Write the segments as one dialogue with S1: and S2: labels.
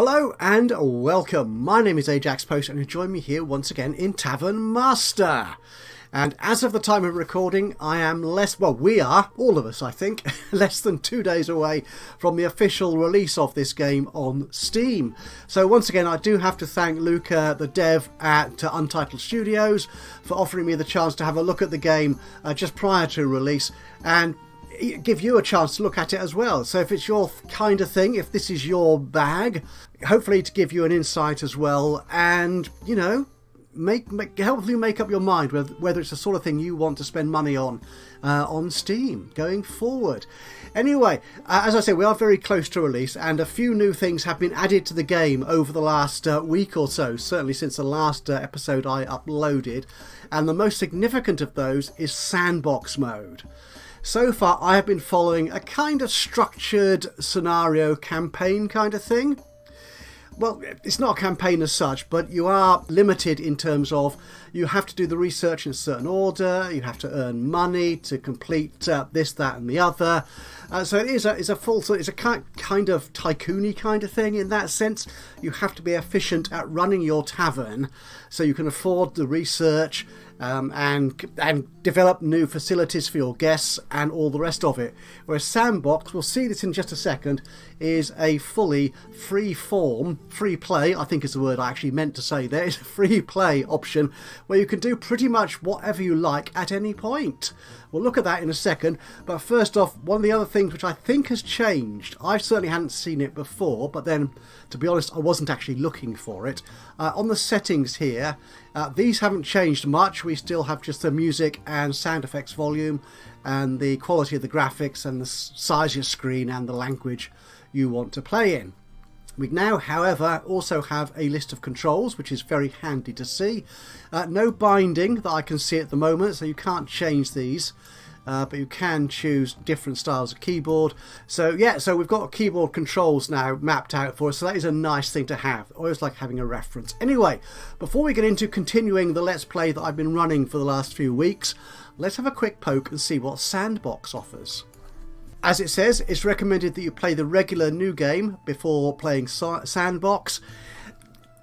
S1: Hello and welcome. My name is Ajaxpost and you join me here once again in Tavern Master. And as of the time of recording, I am we are, all of us I think, less than 2 days away from the official release of this game on Steam. So once again, I do have to thank Luca, the dev at Untitled Studios, for offering me the chance to have a look at the game just prior to release and give you a chance to look at it as well. So if it's your kind of thing, if this is your bag, hopefully to give you an insight as well, and you know, hopefully make up your mind whether it's the sort of thing you want to spend money on Steam going forward. Anyway, as I say, we are very close to release, and a few new things have been added to the game over the last week or so, certainly since the last episode I uploaded, and the most significant of those is Sandbox mode. So far, I have been following a kind of structured scenario campaign kind of thing. Well, it's not a campaign as such, but you are limited in terms of you have to do the research in a certain order, you have to earn money to complete this, that and the other. So it's a kind of tycoon-y kind of thing in that sense. You have to be efficient at running your tavern so you can afford the research and develop new facilities for your guests and all the rest of it. Whereas Sandbox, we'll see this in just a second, is a fully free play, I think is the word I actually meant to say there. It's a free play option where you can do pretty much whatever you like at any point. We'll look at that in a second, but first off, one of the other things which I think has changed, I certainly hadn't seen it before, but then to be honest I wasn't actually looking for it. On the settings here, these haven't changed much. We still have just the music and sound effects volume and the quality of the graphics and the size of your screen and the language you want to play in. We now, however, also have a list of controls, which is very handy to see. No binding that I can see at the moment, so you can't change these, but you can choose different styles of keyboard. So yeah, so we've got keyboard controls now mapped out for us, so that is a nice thing to have. I always like having a reference. Anyway, before we get into continuing the Let's Play that I've been running for the last few weeks, let's have a quick poke and see what Sandbox offers. As it says, it's recommended that you play the regular new game before playing Sandbox.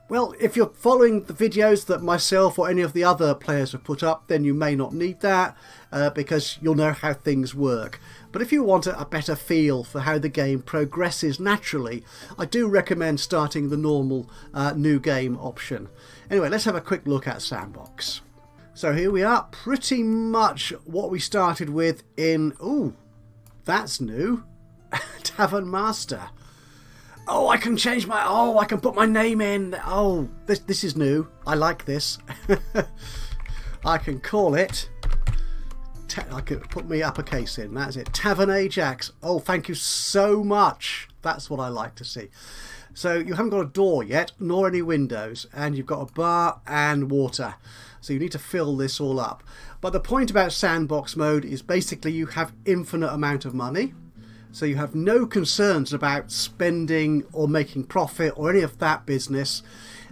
S1: Well, if you're following the videos that myself or any of the other players have put up, then you may not need that because you'll know how things work. But if you want a better feel for how the game progresses naturally, I do recommend starting the normal new game option. Anyway, let's have a quick look at Sandbox. So here we are, pretty much what we started with in... Ooh, that's new. Tavern Master. Oh, I can change my... Oh, I can put my name in. Oh, this is new. I like this. I can call it... I can put my uppercase in. That's it. Tavern Ajax. Oh, thank you so much. That's what I like to see. So you haven't got a door yet, nor any windows. And you've got a bar and water. So you need to fill this all up. But the point about Sandbox mode is basically you have infinite amount of money. So you have no concerns about spending or making profit or any of that business.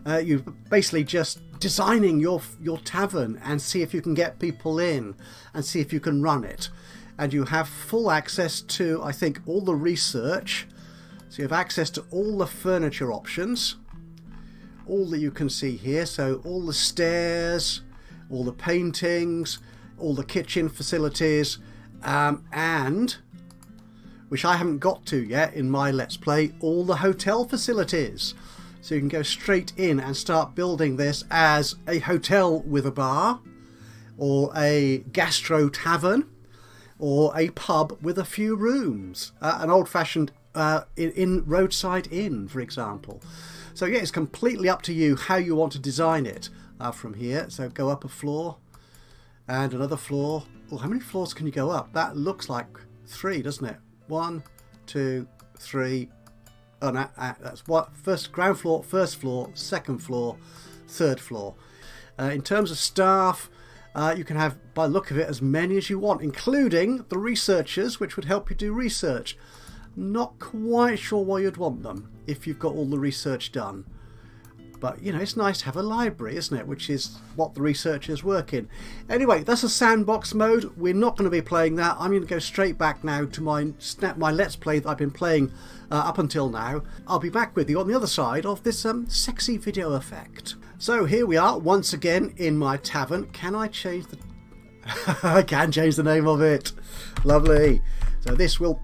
S1: You're basically just designing your tavern and see if you can get people in and see if you can run it. And you have full access to, I think, all the research. So you have access to all the furniture options. All that you can see here. So all the stairs, all the paintings, all the kitchen facilities, and... which I haven't got to yet in my Let's Play, all the hotel facilities. So you can go straight in and start building this as a hotel with a bar, or a gastro tavern, or a pub with a few rooms. An old-fashioned in roadside inn, for example. So yeah, it's completely up to you how you want to design it from here. So go up a floor, and another floor. Oh, how many floors can you go up? That looks like 3, doesn't it? 1, 2, 3. Oh, no, that's what ground floor, first floor, second floor, third floor. In terms of staff, you can have, by the look of it, as many as you want, including the researchers, which would help you do research. Not quite sure why you'd want them if you've got all the research done. But, you know, it's nice to have a library, isn't it? Which is what the researchers work in. Anyway, that's a sandbox mode. We're not going to be playing that. I'm going to go straight back now to my Let's Play that I've been playing up until now. I'll be back with you on the other side of this sexy video effect. So here we are once again in my tavern. Can I change the... I can change the name of it. Lovely. So this will...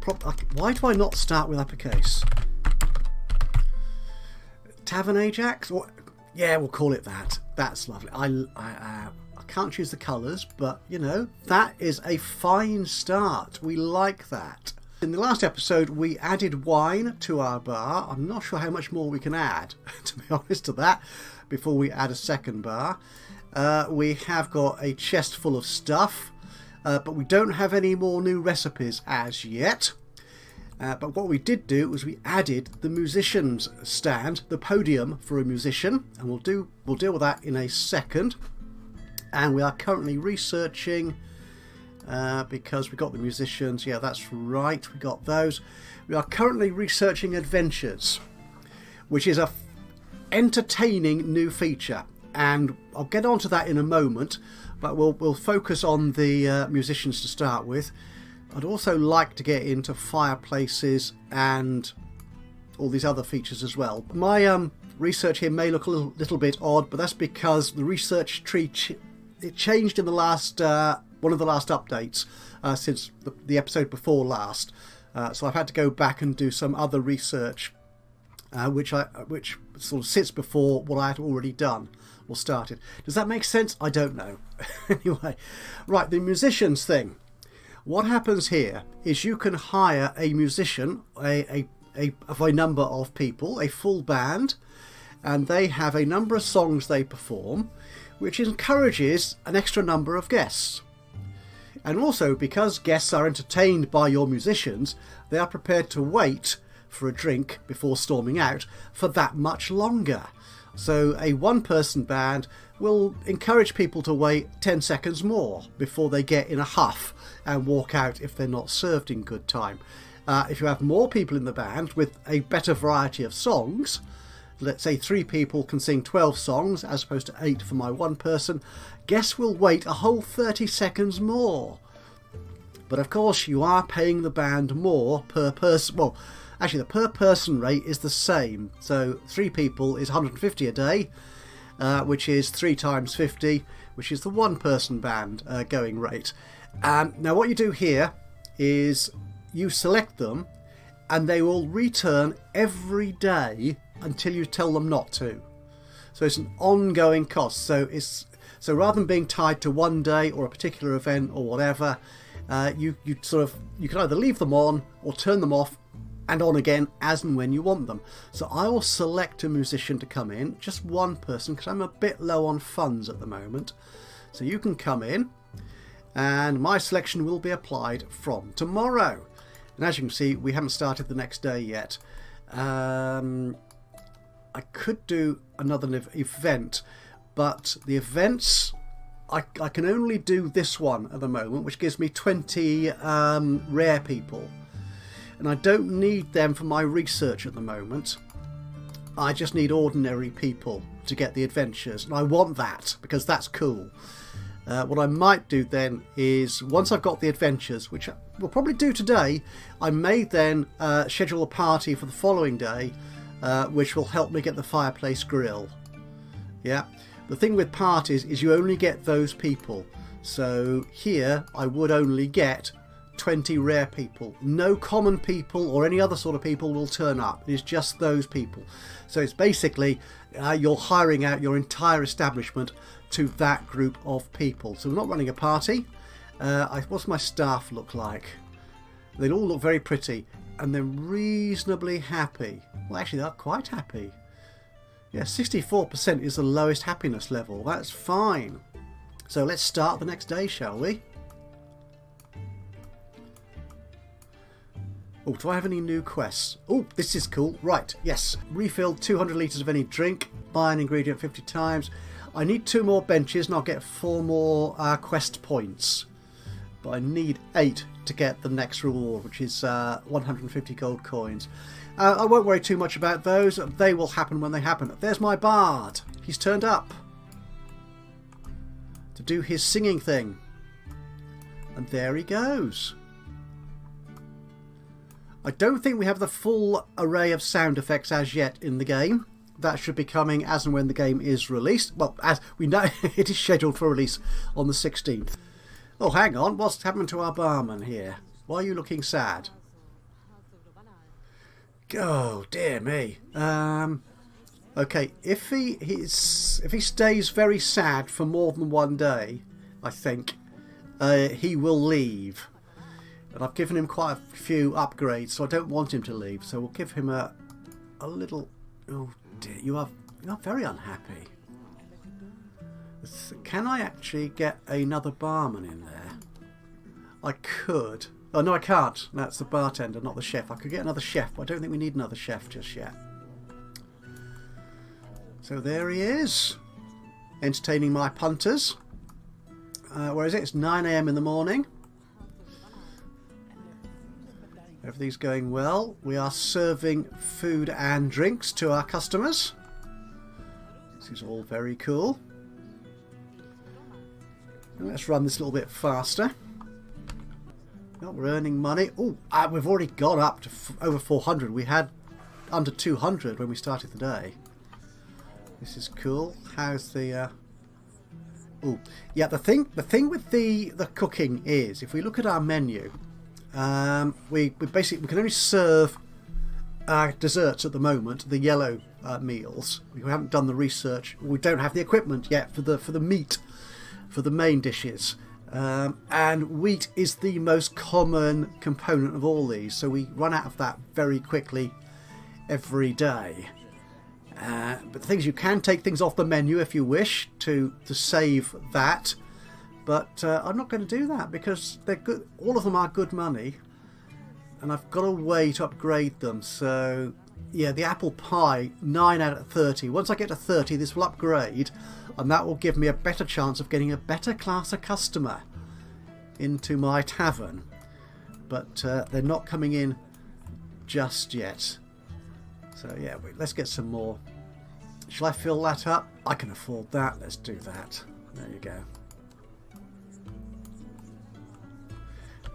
S1: Why do I not start with uppercase? Tavern Ajax? Or, yeah, we'll call it that. That's lovely. I can't choose the colours, but, you know, that is a fine start. We like that. In the last episode, we added wine to our bar. I'm not sure how much more we can add, to be honest, to that, before we add a second bar. We have got a chest full of stuff, but we don't have any more new recipes as yet. But what we did do was we added the musician's stand, the podium for a musician, and we'll deal with that in a second. And we are currently researching, because we got the musicians. Yeah, that's right, we got those. We are currently researching adventures, which is a entertaining new feature, and I'll get onto that in a moment. But we'll focus on the musicians to start with. I'd also like to get into fireplaces and all these other features as well. My research here may look a little bit odd, but that's because the research tree it changed in the last one of the last updates since the episode before last. So I've had to go back and do some other research, which sort of sits before what I had already done or started. Does that make sense? I don't know. Anyway, right, the musicians thing. What happens here is you can hire a musician, of a number of people, a full band, and they have a number of songs they perform, which encourages an extra number of guests. And also, because guests are entertained by your musicians, they are prepared to wait for a drink before storming out for that much longer. So a one-person band will encourage people to wait 10 seconds more before they get in a huff and walk out if they're not served in good time. If you have more people in the band with a better variety of songs, let's say 3 people can sing 12 songs as opposed to 8 for my one person, guests will wait a whole 30 seconds more. But of course you are paying the band more per person. Well, actually the per person rate is the same. So 3 people is 150 a day, which is 3 times 50, which is the one person band going rate. Now what you do here is you select them and they will return every day until you tell them not to. So it's an ongoing cost. So rather than being tied to one day or a particular event or whatever, you can either leave them on or turn them off and on again as and when you want them. So I will select a musician to come in, just one person, because I'm a bit low on funds at the moment. So you can come in and my selection will be applied from tomorrow. And as you can see, we haven't started the next day yet. I could do another event, but the events, I can only do this one at the moment, which gives me 20 rare people. And I don't need them for my research at the moment. I just need ordinary people to get the adventures. And I want that, because that's cool. What I might do then is, once I've got the adventures, which we'll probably do today, I may then schedule a party for the following day, which will help me get the fireplace grill. Yeah, the thing with parties is you only get those people. So here I would only get 20 rare people. No common people or any other sort of people will turn up. It's just those people. So it's basically you're hiring out your entire establishment to that group of people. So we're not running a party. What's my staff look like? They all look very pretty and they're reasonably happy. Well, actually they're quite happy. Yeah, 64% is the lowest happiness level. That's fine. So let's start the next day, shall we? Oh, do I have any new quests? Oh, this is cool. Right, yes. Refill 200 litres of any drink. Buy an ingredient 50 times. I need 2 more benches and I'll get 4 more quest points. but I need 8 to get the next reward, which is 150 gold coins. I won't worry too much about those. They will happen when they happen. There's my bard. He's turned up to do his singing thing. And there he goes. I don't think we have the full array of sound effects as yet in the game. That should be coming as and when the game is released. Well, as we know, it is scheduled for release on the 16th. Oh, hang on. What's happened to our barman here? Why are you looking sad? Oh, dear me. Okay, if he stays very sad for more than one day, I think, he will leave. And I've given him quite a few upgrades, so I don't want him to leave. So we'll give him a little... Oh dear, you are very unhappy. Can I actually get another barman in there? I could. Oh no, I can't. That's the bartender, not the chef. I could get another chef, but I don't think we need another chef just yet. So there he is, entertaining my punters. Where is it? It's 9 AM in the morning. Everything's going well. We are serving food and drinks to our customers. This is all very cool. Let's run this a little bit faster. Well, we're earning money. Oh, we've already got up to over 400. We had under 200 when we started the day. This is cool. How's the... Oh, yeah. The thing with the cooking is, if we look at our menu, we can only serve desserts at the moment. The yellow meals. We haven't done the research. We don't have the equipment yet for the meat, for the main dishes. And wheat is the most common component of all these, so we run out of that very quickly every day. But the thing is, you can take things off the menu if you wish to save that, but I'm not going to do that because they're good. All of them are good money, and I've got a way to upgrade them. So yeah, the apple pie, 9 out of 30. Once I get to 30, this will upgrade, and that will give me a better chance of getting a better class of customer into my tavern. But they're not coming in just yet. So yeah, let's get some more. Shall I fill that up? I can afford that. Let's do that. There you go.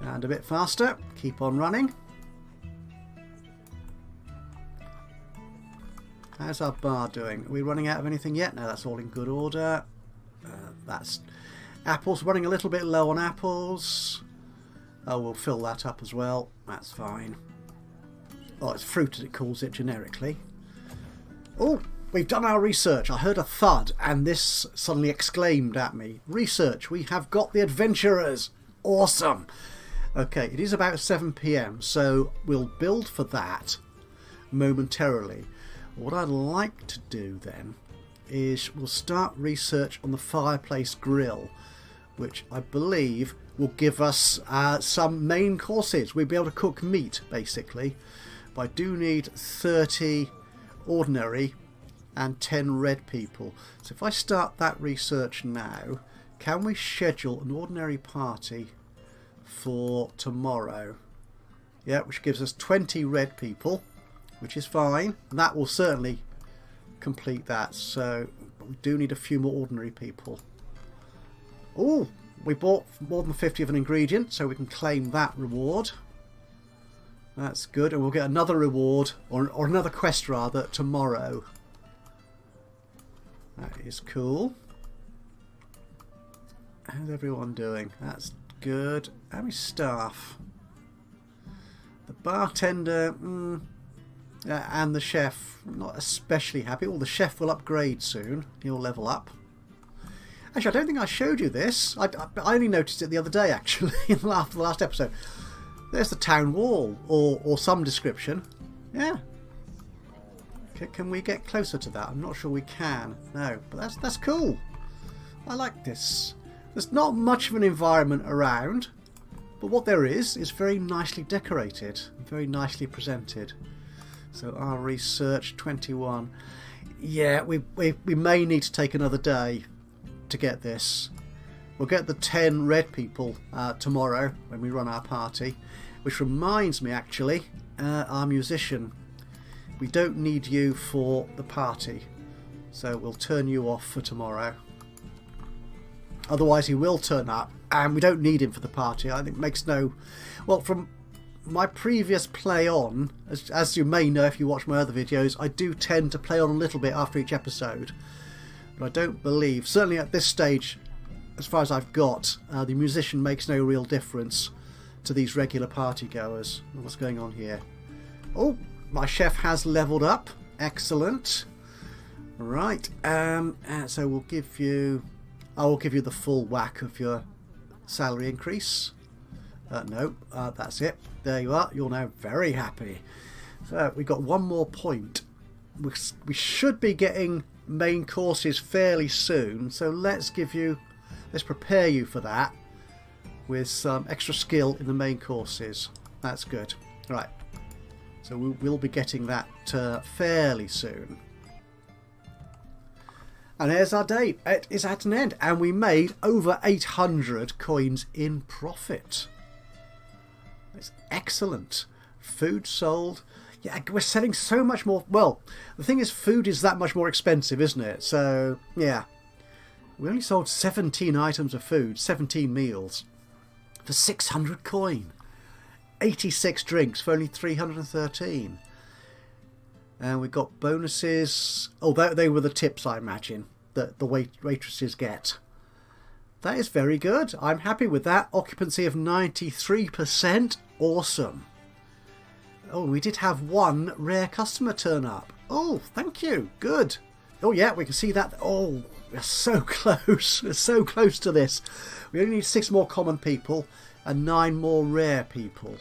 S1: And a bit faster. Keep on running. How's our bar doing? Are we running out of anything yet? No, that's all in good order. That's apples. Running a little bit low on apples. Oh, we'll fill that up as well. That's fine. Oh, it's fruit as it calls it generically. Oh, we've done our research. I heard a thud and this suddenly exclaimed at me. Research, we have got the adventurers. Awesome. Okay, it is about 7 PM, so we'll build for that momentarily. What I'd like to do then is we'll start research on the fireplace grill, which I believe will give us some main courses. We'll be able to cook meat basically, but I do need 30 ordinary and 10 red people. So if I start that research now, can we schedule an ordinary party for tomorrow? Yeah, which gives us 20 red people, which is fine. And that will certainly complete that. So but we do need a few more ordinary people. Oh, we bought more than 50 of an ingredient, so we can claim that reward. That's good, and we'll get another reward, or another quest rather, tomorrow. That is cool. How's everyone doing? That's good. How many staff? The bartender and the chef, not especially happy. Oh, the chef will upgrade soon. He'll level up. Actually, I don't think I showed you this. I only noticed it the other day, actually, after the last episode. There's the town wall, or some description. Yeah. Can we get closer to that? I'm not sure we can. No, but that's cool. I like this. There's not much of an environment around, but what there is very nicely decorated, very nicely presented. So our research 21. Yeah, we may need to take another day to get this. We'll get the 10 red people tomorrow when we run our party. Which reminds me, actually, our musician. We don't need you for the party. So we'll turn you off for tomorrow. Otherwise he will turn up, and we don't need him for the party. I think it makes no... Well, from my previous play on, as you may know if you watch my other videos, I do tend to play on a little bit after each episode. But I don't believe, certainly at this stage, as far as I've got, the musician makes no real difference to these regular party goers. What's going on here? Oh, my chef has leveled up. Excellent. Right, so we'll give you... I will give you the full whack of your salary increase. No, that's it. There you are. You're now very happy. So we've got one more point. We should be getting main courses fairly soon. So let's prepare you for that with some extra skill in the main courses. That's good. Right. So we'll be getting that fairly soon. And there's our day. It is at an end. And we made over 800 coins in profit. It's excellent. Food sold. Yeah, we're selling so much more. Well, the thing is, food is that much more expensive, isn't it? So, yeah. We only sold 17 items of food, 17 meals, for 600 coin. 86 drinks for only 313. And we got bonuses. Oh, they were the tips, I imagine, that the waitresses get. That is very good. I'm happy with that. Occupancy of 93%. Awesome. Oh, we did have one rare customer turn up. Oh, thank you. Good. Oh, yeah, we can see that. Oh, we're so close. We're so close to this. We only need 6 more common people and 9 more rare people.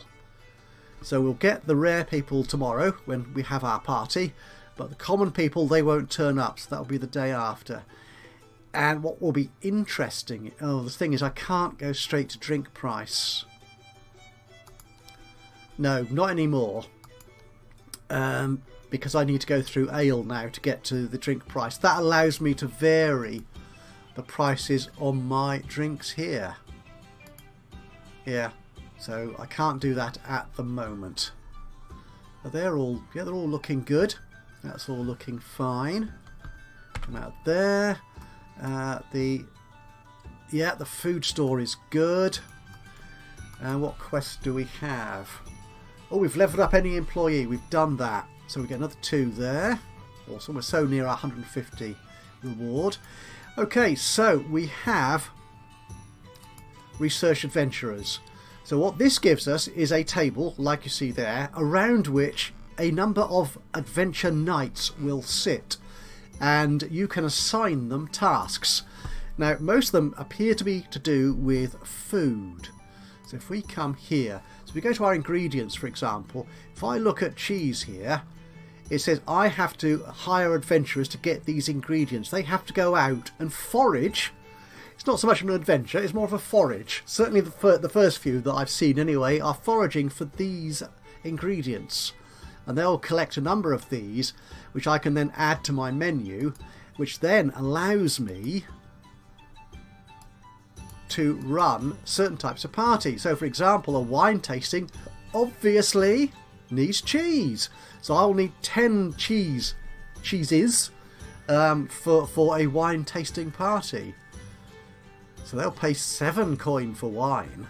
S1: So we'll get the rare people tomorrow when we have our party, but the common people, they won't turn up, so that'll be the day after. And what will be interesting, the thing is I can't go straight to drink price. No, not anymore. Because I need to go through ale now to get to the drink price. That allows me to vary the prices on my drinks here. Yeah. So I can't do that at the moment. But they're all looking good. That's all looking fine. Come out there. The food store is good. And what quest do we have? Oh, we've leveled up any employee. We've done that. So we get another 2 there. Awesome. We're so near our 150 reward. Okay, so we have research adventurers. So what this gives us is a table, like you see there, around which a number of adventure knights will sit. And you can assign them tasks. Now, most of them appear to be to do with food. So if we come here, so we go to our ingredients, for example, if I look at cheese here, it says I have to hire adventurers to get these ingredients. They have to go out and forage. It's not so much of an adventure, it's more of a forage. Certainly the first few that I've seen anyway are foraging for these ingredients. And they'll collect a number of these, which I can then add to my menu, which then allows me to run certain types of parties. So for example, a wine tasting obviously needs cheese. So I'll need 10 cheeses for a wine tasting party. So they'll pay 7 coin for wine.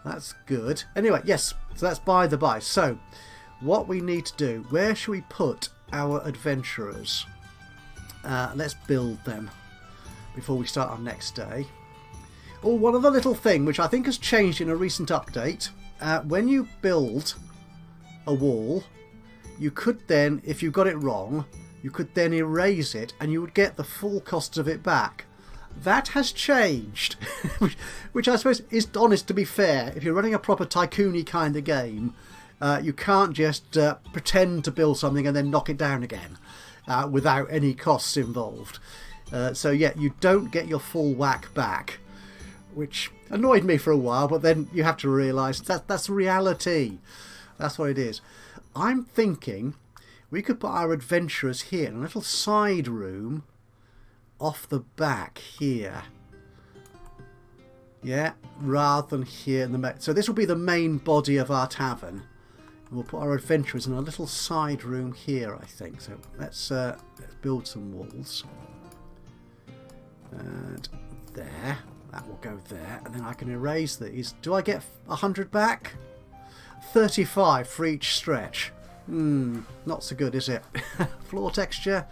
S1: That's good. Anyway, yes, so that's by the by. So what we need to do, where should we put our adventurers? Let's build them before we start our next day. Oh, one other little thing which I think has changed in a recent update. When you build a wall, you could then, if you got it wrong, you could then erase it and you would get the full cost of it back. That has changed, which I suppose is honest, to be fair. If you're running a proper tycoon-y kind of game, you can't just pretend to build something and then knock it down again without any costs involved. So yeah, you don't get your full whack back, which annoyed me for a while, but then you have to realise that's reality. That's what it is. I'm thinking we could put our adventurers here in a little side room off the back here. Yeah, rather than here in the main. So this will be the main body of our tavern. And we'll put our adventurers in a little side room here, I think. So let's build some walls. And there. That will go there. And then I can erase these. Do I get 100 back? 35 for each stretch. Not so good, is it? Floor texture.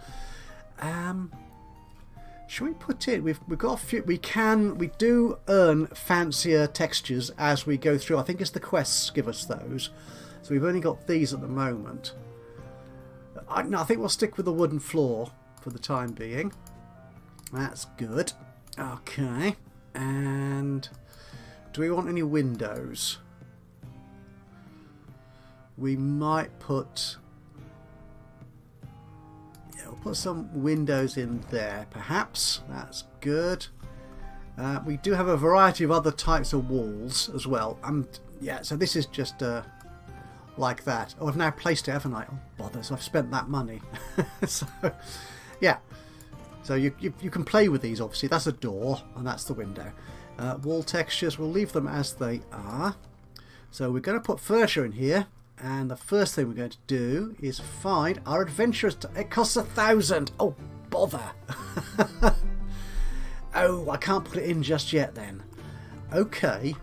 S1: Should we put in? We've got a few. We do earn fancier textures as we go through. I think it's the quests give us those. So we've only got these at the moment. No, I think we'll stick with the wooden floor for the time being. That's good. Okay. And do we want any windows? We might put... yeah, we'll put some windows in there, perhaps. That's good. We do have a variety of other types of walls as well. Yeah, so this is just like that. Oh, I've now placed it, haven't I? Oh, bother, so I've spent that money. So, yeah. So you can play with these, obviously. That's a door, and that's the window. Wall textures, we'll leave them as they are. So we're going to put furniture in here. And the first thing we're going to do is find our adventurers. It costs 1,000. Oh, bother. Oh, I can't put it in just yet then. Okay.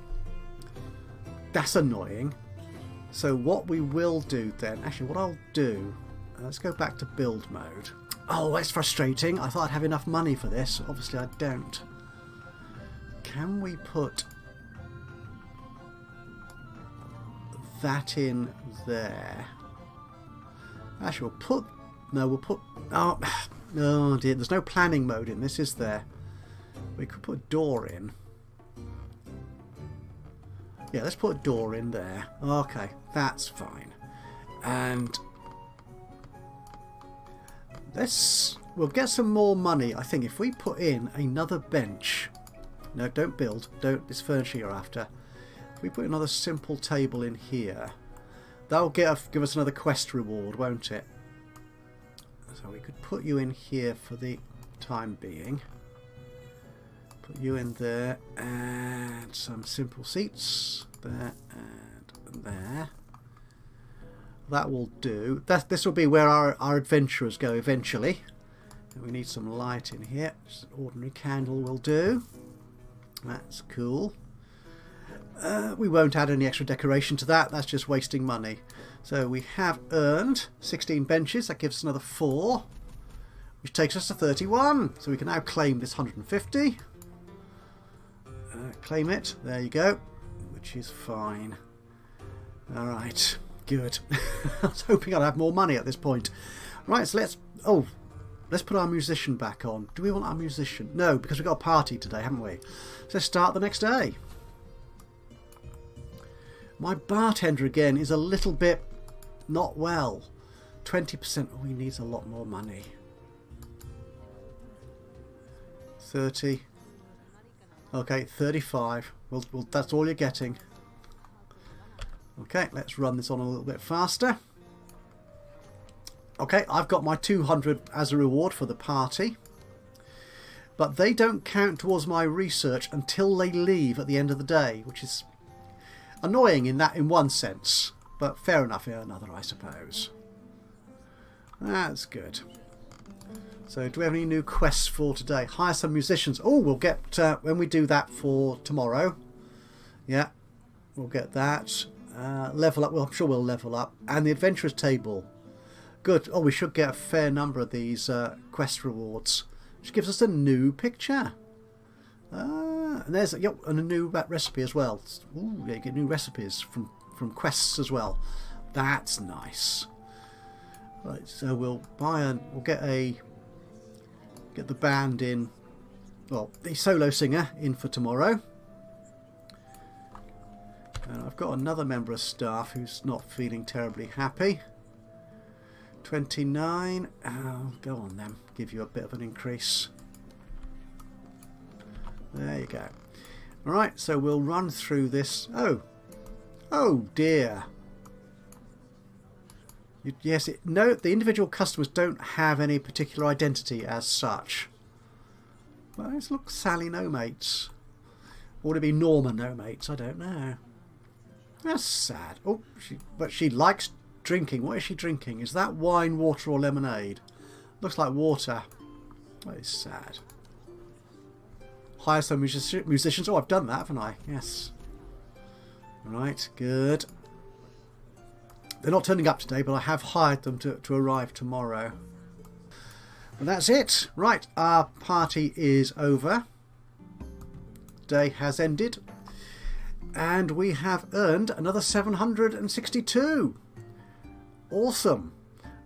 S1: That's annoying. So what we will do then... actually, what I'll do... let's go back to build mode. Oh, that's frustrating. I thought I'd have enough money for this. Obviously, I don't. Can we put that in there? Actually, we'll put... no, we'll put... oh, oh dear. There's no planning mode in this, is there? We could put a door in. Yeah, let's put a door in there. Okay, that's fine. And... we'll get some more money, I think, if we put in another bench. No, don't build. It's furniture you're after. If we put another simple table in here, that'll give us another quest reward, won't it? So we could put you in here for the time being. Put you in there, and some simple seats there and there. That will do. This will be where our adventurers go eventually. And we need some light in here. Just an ordinary candle will do. That's cool. We won't add any extra decoration to that. That's just wasting money. So we have earned 16 benches. That gives us another 4, which takes us to 31. So we can now claim this 150. Claim it. There you go. Which is fine. All right. Good. I was hoping I'd have more money at this point. Right, so let's put our musician back on. Do we want our musician? No, because we've got a party today, haven't we? So let's start the next day. My bartender again is a little bit not well. 20%. Oh, he needs a lot more money. 30. Okay, 35. Well, that's all you're getting. Okay, let's run this on a little bit faster. Okay, I've got my 200 as a reward for the party. But they don't count towards my research until they leave at the end of the day, which is annoying in one sense. But fair enough in another, I suppose. That's good. So do we have any new quests for today? Hire some musicians. Oh, we'll get, when we do that for tomorrow. Yeah, we'll get that. Level up. Well, I'm sure we'll level up. And the adventurers table. Good. Oh, we should get a fair number of these quest rewards, which gives us a new picture. And there's and a new recipe as well. Ooh, yeah, you get new recipes from quests as well. That's nice. Right, so we'll get the band in. Well, the solo singer in for tomorrow. And I've got another member of staff who's not feeling terribly happy. 29. Oh, go on then. Give you a bit of an increase. There you go. Alright, so we'll run through this. Oh dear. Yes, no, the individual customers don't have any particular identity as such. Well, let's look Sally No Mates. Or would it be Norma no mates? I don't know. That's sad. Oh, but she likes drinking. What is she drinking? Is that wine, water, or lemonade? Looks like water. That is sad. Hire some musicians. Oh, I've done that, haven't I? Yes. Right, good. They're not turning up today, but I have hired them to arrive tomorrow. And that's it. Right, our party is over. Day has ended. And we have earned another 762. Awesome.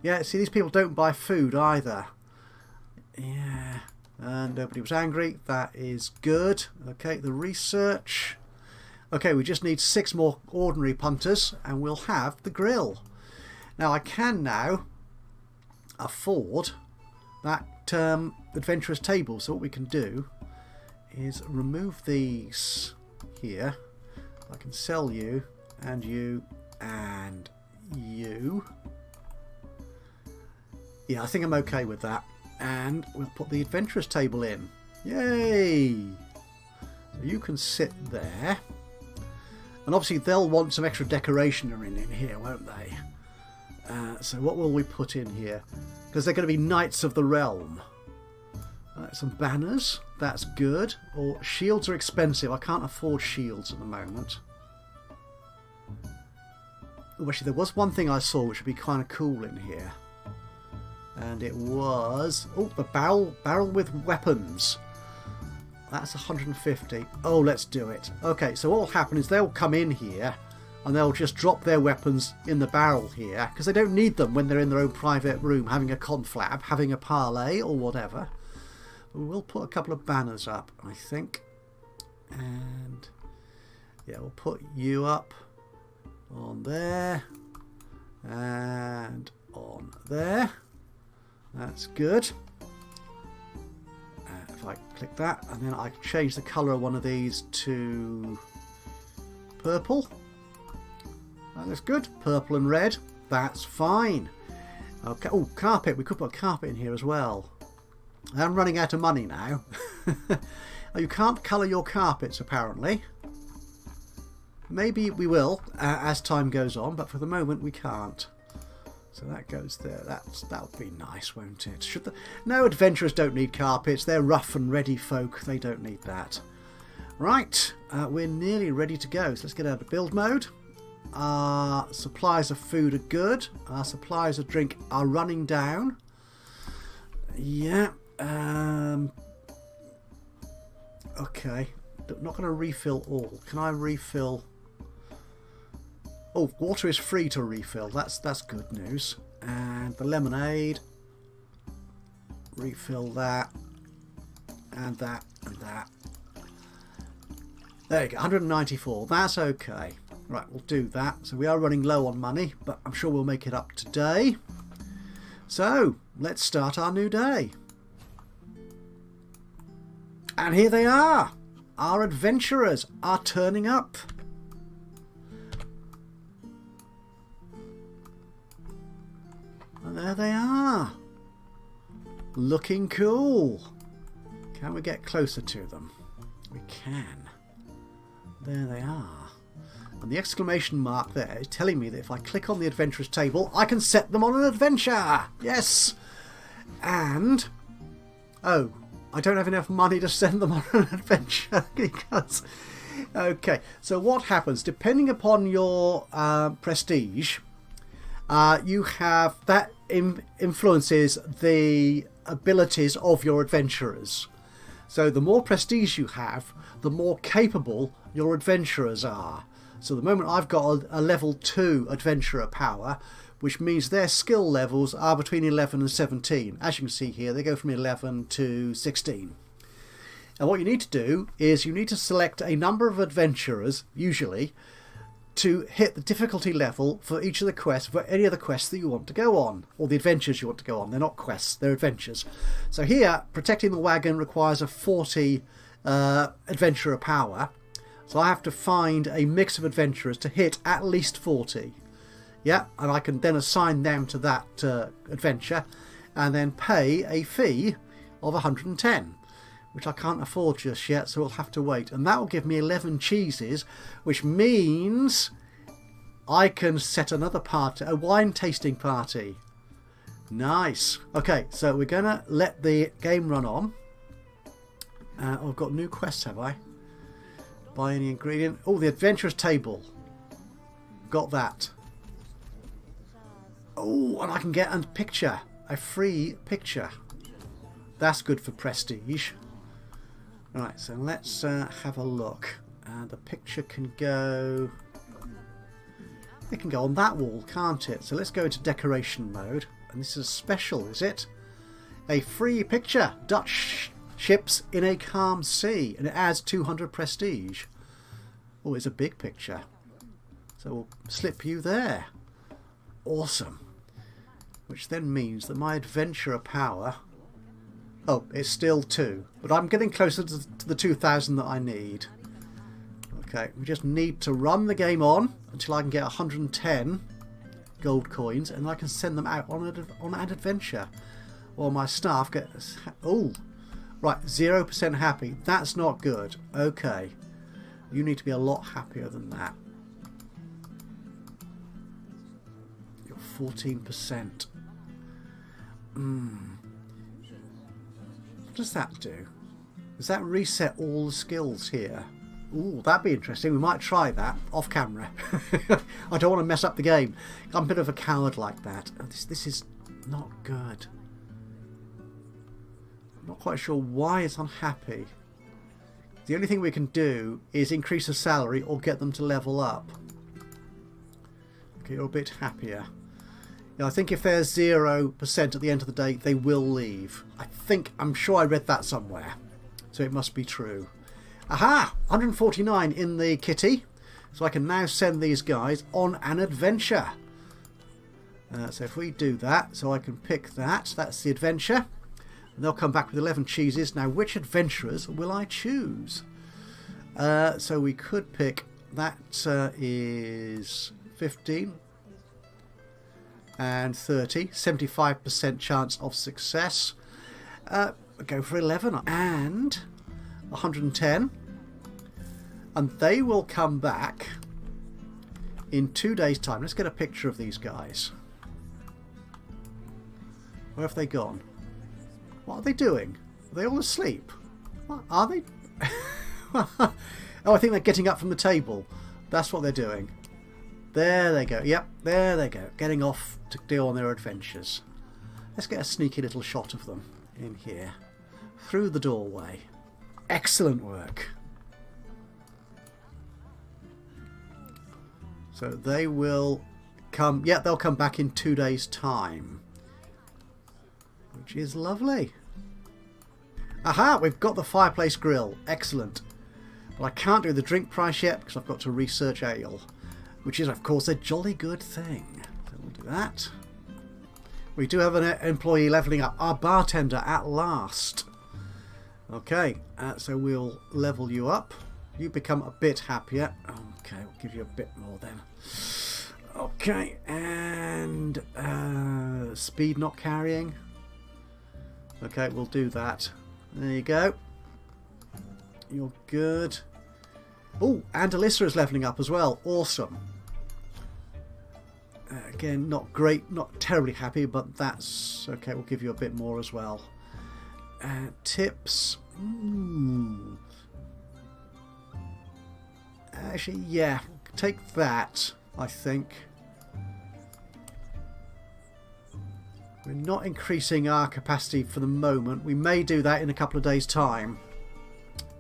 S1: Yeah, see, these people don't buy food either. Yeah. And nobody was angry. That is good. Okay, the research. Okay, we just need 6 more ordinary punters and we'll have the grill. Now, I can now afford that adventurous table. So what we can do is remove these here. I can sell you and you and you. Yeah, I think I'm okay with that. And we'll put the adventurous table in. Yay! So you can sit there. And obviously they'll want some extra decoration in here, won't they? So what will we put in here? Because they're going to be Knights of the Realm. Some banners. That's good. Or shields are expensive. I can't afford shields at the moment. Oh, actually, there was one thing I saw which would be kind of cool in here. And it was... oh, the barrel with weapons. That's 150. Oh, let's do it. Okay, so what will happen is they'll come in here and they'll just drop their weapons in the barrel here because they don't need them when they're in their own private room having a conflab, having a parlay or whatever. But we'll put a couple of banners up, I think. And yeah, we'll put you up on there and on there. That's good. If I click that, and then I can change the colour of one of these to purple. That looks good. Purple and red. That's fine. Okay. Oh, carpet. We could put a carpet in here as well. I'm running out of money now. Oh, you can't colour your carpets, apparently. Maybe we will as time goes on, but for the moment we can't. So that goes there. That'll be nice, won't it? No, adventurers don't need carpets. They're rough and ready folk. They don't need that. Right, we're nearly ready to go. So let's get out of build mode. Our supplies of food are good. Our supplies of drink are running down. Yeah. Okay. Not going to refill all. Can I refill... oh, water is free to refill. That's good news. And the lemonade. Refill that. And that. And that. There you go. 194. That's okay. Right, we'll do that. So we are running low on money, but I'm sure we'll make it up today. So, let's start our new day. And here they are. Our adventurers are turning up. And there they are. Looking cool. Can we get closer to them? We can. There they are. And the exclamation mark there is telling me that if I click on the adventurers table, I can set them on an adventure. Yes. And... oh, I don't have enough money to send them on an adventure because... okay, so what happens, depending upon your prestige, you have... that influences the abilities of your adventurers. So the more prestige you have, the more capable your adventurers are. So the moment I've got a level 2 adventurer power, which means their skill levels are between 11 and 17. As you can see here, they go from 11 to 16. And what you need to do is you need to select a number of adventurers, usually, to hit the difficulty level for each of the quests, for any of the quests that you want to go on, or the adventures you want to go on. They're not quests, they're adventures. So here, protecting the wagon requires a 40 adventurer power. So I have to find a mix of adventurers to hit at least 40. Yeah, and I can then assign them to that adventure and then pay a fee of 110, which I can't afford just yet, so we'll have to wait. And that will give me 11 cheeses, which means I can set another party, a wine tasting party. Nice. Okay, so we're going to let the game run on. I've got new quests, have I? Buy any ingredient. Oh, the adventurous table. Got that. Oh, and I can get a picture. A free picture. That's good for prestige. Right, so let's have a look. The picture can go... It can go on that wall, can't it? So let's go into decoration mode. And this is special, is it? A free picture. Dutch ships in a calm sea. And it adds 200 prestige. Oh, it's a big picture. So we'll slip you there. Awesome. Which then means that my adventurer power... Oh, it's still 2. But I'm getting closer to the 2,000 that I need. Okay, we just need to run the game on until I can get 110 gold coins, and I can send them out on an adventure. Or my staff get... Oh, right, 0% happy. That's not good. Okay, you need to be a lot happier than that. You're 14%. What does that do? Does that reset all the skills here? Ooh, that'd be interesting. We might try that off camera. I don't want to mess up the game. I'm a bit of a coward like that. Oh, this is not good. I'm not quite sure why it's unhappy. The only thing we can do is increase the salary or get them to level up. Okay, you're a bit happier. Now, I think if they're 0% at the end of the day, they will leave. I'm sure I read that somewhere. So it must be true. Aha! 149 in the kitty. So I can now send these guys on an adventure. So if we do that, so I can pick that. That's the adventure. And they'll come back with 11 cheeses. Now, which adventurers will I choose? So we could pick... That is 15 and 30. 75% chance of success. Go for 11 and 110. And they will come back in 2 days' time. Let's get a picture of these guys. Where have they gone? What are they doing? Are they all asleep? What are they? Oh, I think they're getting up from the table. That's what they're doing. There they go. Yep, there they go. Getting off to deal on their adventures. Let's get a sneaky little shot of them in here. Through the doorway. Excellent work. So they will come... Yeah, they'll come back in 2 days' time. Which is lovely. Aha! We've got the fireplace grill. Excellent. But I can't do the drink price yet because I've got to research ale. Which is, of course, a jolly good thing. So we'll do that. We do have an employee levelling up. Our bartender at last. Okay, so we'll level you up. You become a bit happier. Okay, we'll give you a bit more then. Okay, and speed not carrying. Okay, we'll do that. There you go. You're good. Oh, and Alyssa is levelling up as well. Awesome. Again, not great, not terribly happy, but that's okay. We'll give you a bit more as well. Tips. Actually, yeah, take that, I think. We're not increasing our capacity for the moment. We may do that in a couple of days' time,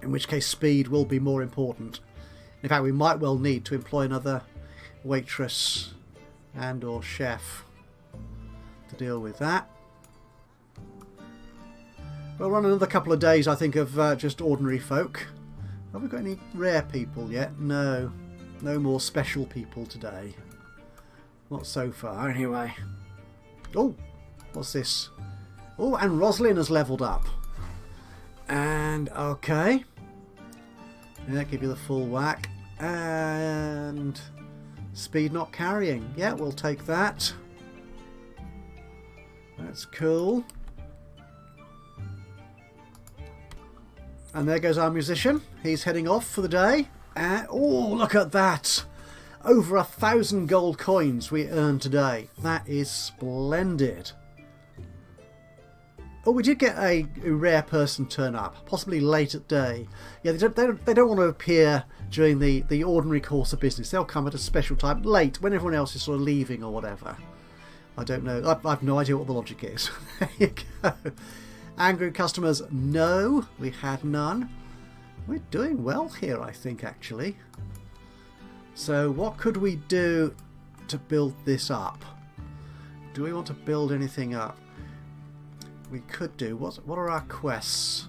S1: in which case speed will be more important. In fact, we might well need to employ another waitress and or chef to deal with that. We'll run another couple of days, I think, of just ordinary folk. Have we got any rare people yet? No. No more special people today. Not so far, anyway. Oh, what's this? Oh, and Rosalind has levelled up. And, okay. Yeah, give you the full whack. And speed not carrying. Yeah, we'll take that. That's cool. And there goes our musician. He's heading off for the day. Oh, look at that. Over 1,000 gold coins we earned today. That is splendid. Oh, we did get a rare person turn up, possibly late at day. Yeah, they don't want to appear during the ordinary course of business. They'll come at a special time, late, when everyone else is sort of leaving or whatever. I don't know. I've no idea what the logic is. There you go. Angry customers, no, we had none. We're doing well here, I think, actually. So what could we do to build this up? Do we want to build anything up? We could do. What are our quests?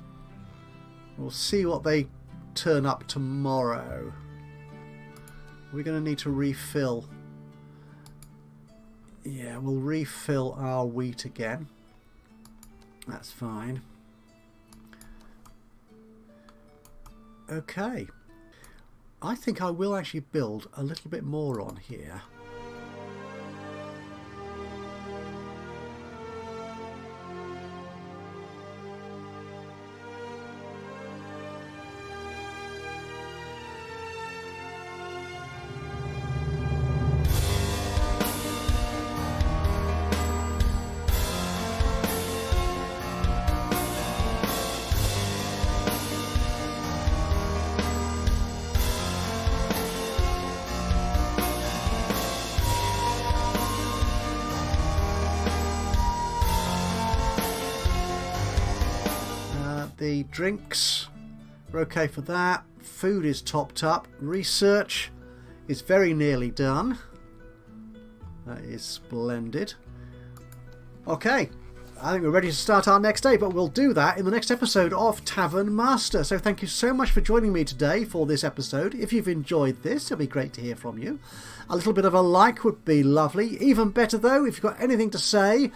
S1: We'll see what they turn up tomorrow. We're going to need to refill. Yeah, we'll refill our wheat again. That's fine. Okay. I think I will actually build a little bit more on here. The drinks are okay for that. Food is topped up. Research is very nearly done. That is splendid. Okay, I think we're ready to start our next day, but we'll do that in the next episode of Tavern Master. So thank you so much for joining me today for this episode. If you've enjoyed this, it'll be great to hear from you. A little bit of a like would be lovely. Even better though, if you've got anything to say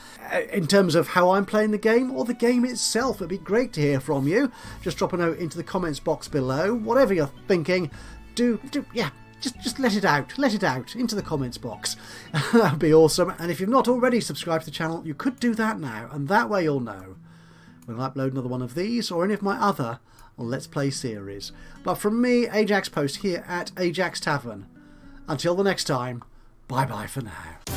S1: in terms of how I'm playing the game or the game itself, it'd be great to hear from you. Just drop a note into the comments box below. Whatever you're thinking, just let it out into the comments box. That'd be awesome. And if you've not already subscribed to the channel, you could do that now, and that way you'll know when I upload another one of these or any of my other Let's Play series. But from me, Ajaxpost, here at Ajax Tavern, until the next time, bye bye for now.